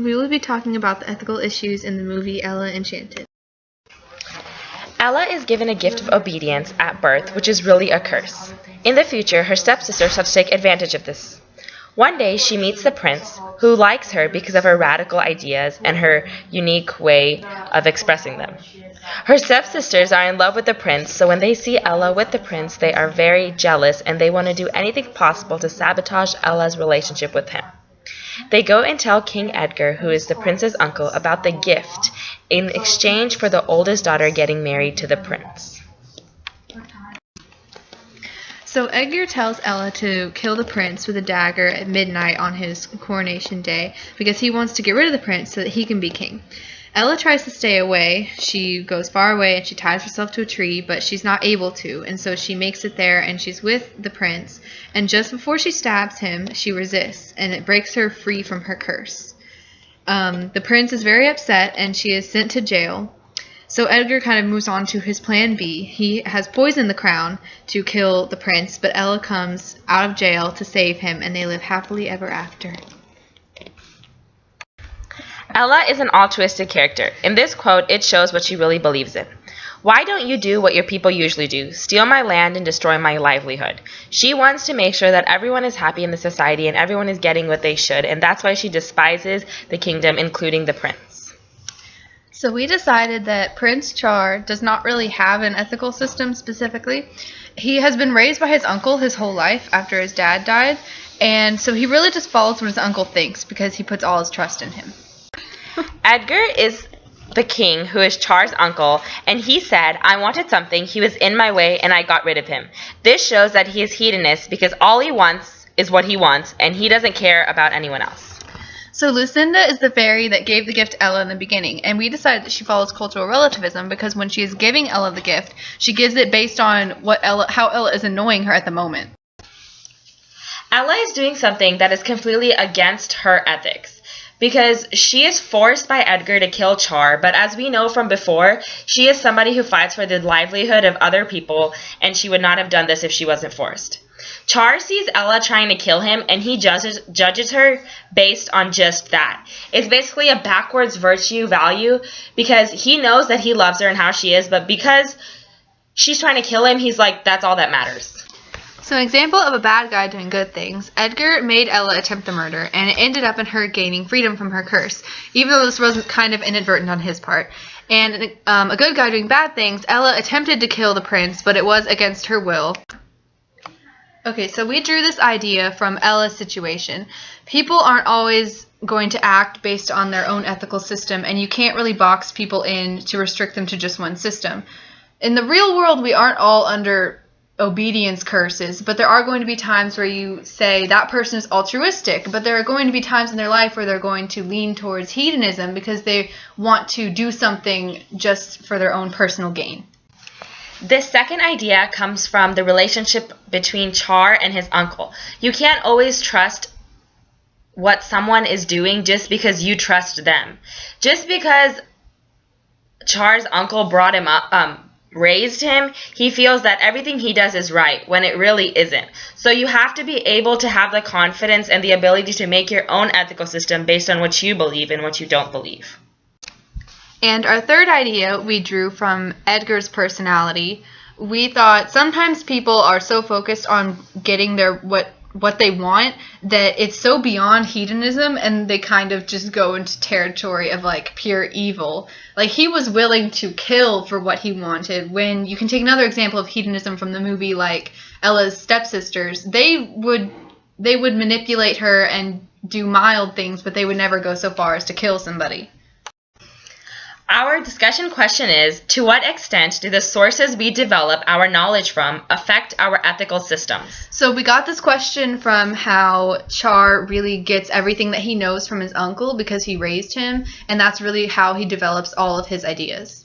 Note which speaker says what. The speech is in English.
Speaker 1: We will be talking about the ethical issues in the movie Ella Enchanted.
Speaker 2: Ella is given a gift of obedience at birth, which is really a curse. In the future, her stepsister starts to take advantage of this. One day, she meets the prince, who likes her because of her radical ideas and her unique way of expressing them. Her stepsisters are in love with the prince, so when they see Ella with the prince, they are very jealous and they want to do anything possible to sabotage Ella's relationship with him. They go and tell King Edgar, who is the prince's uncle, about the gift in exchange for the oldest daughter getting married to the prince.
Speaker 1: So Edgar tells Ella to kill the prince with a dagger at midnight on his coronation day because he wants to get rid of the prince so that he can be king. Ella tries to stay away. She goes far away and she ties herself to a tree, but she's not able to, and so she makes it there and she's with the prince, and just before she stabs him, she resists, and it breaks her free from her curse. The prince is very upset and she is sent to jail. So Edgar kind of moves on to his plan B. He has poisoned the crown to kill the prince, but Ella comes out of jail to save him, and they live happily ever after.
Speaker 2: Ella is an altruistic character. In this quote, it shows what she really believes in. Why don't you do what your people usually do, steal my land and destroy my livelihood? She wants to make sure that everyone is happy in the society and everyone is getting what they should, and that's why she despises the kingdom, including the prince.
Speaker 1: So we decided that Prince Char does not really have an ethical system specifically. He has been raised by his uncle his whole life after his dad died, and so he really just follows what his uncle thinks because he puts all his trust in him.
Speaker 2: Edgar is the king, who is Char's uncle, and he said, I wanted something, he was in my way, and I got rid of him. This shows that he is hedonist because all he wants is what he wants, and he doesn't care about anyone else.
Speaker 1: So Lucinda is the fairy that gave the gift to Ella in the beginning, and we decided that she follows cultural relativism because when she is giving Ella the gift, she gives it based on how Ella is annoying her at the moment.
Speaker 2: Ella is doing something that is completely against her ethics, because she is forced by Edgar to kill Char, but as we know from before, she is somebody who fights for the livelihood of other people, and she would not have done this if she wasn't forced. Char sees Ella trying to kill him, and he judges her based on just that. It's basically a backwards virtue value, because he knows that he loves her and how she is, but because she's trying to kill him, he's like, that's all that matters.
Speaker 1: So an example of a bad guy doing good things, Edgar made Ella attempt the murder, and it ended up in her gaining freedom from her curse, even though this wasn't kind of inadvertent on his part. And a good guy doing bad things, Ella attempted to kill the prince, but it was against her will. Okay, so we drew this idea from Ella's situation. People aren't always going to act based on their own ethical system, and you can't really box people in to restrict them to just one system. In the real world, we aren't all under obedience curses, but there are going to be times where you say that person is altruistic, but there are going to be times in their life where they're going to lean towards hedonism because they want to do something just for their own personal gain.
Speaker 2: This second idea comes from the relationship between Char and his uncle. You can't always trust what someone is doing just because you trust them. Just because Char's uncle brought him up, raised him, he feels that everything he does is right when it really isn't. So you have to be able to have the confidence and the ability to make your own ethical system based on what you believe and what you don't believe.
Speaker 1: And our third idea we drew from Edgar's personality. We thought sometimes people are so focused on getting their what they want that it's so beyond hedonism, and they kind of just go into territory of like pure evil. Like he was willing to kill for what he wanted. When you can take another example of hedonism from the movie, like Ella's stepsisters, they would manipulate her and do mild things, but they would never go so far as to kill somebody.
Speaker 2: Our discussion question is, to what extent do the sources we develop our knowledge from affect our ethical systems?
Speaker 1: So we got this question from how Char really gets everything that he knows from his uncle because he raised him, and that's really how he develops all of his ideas.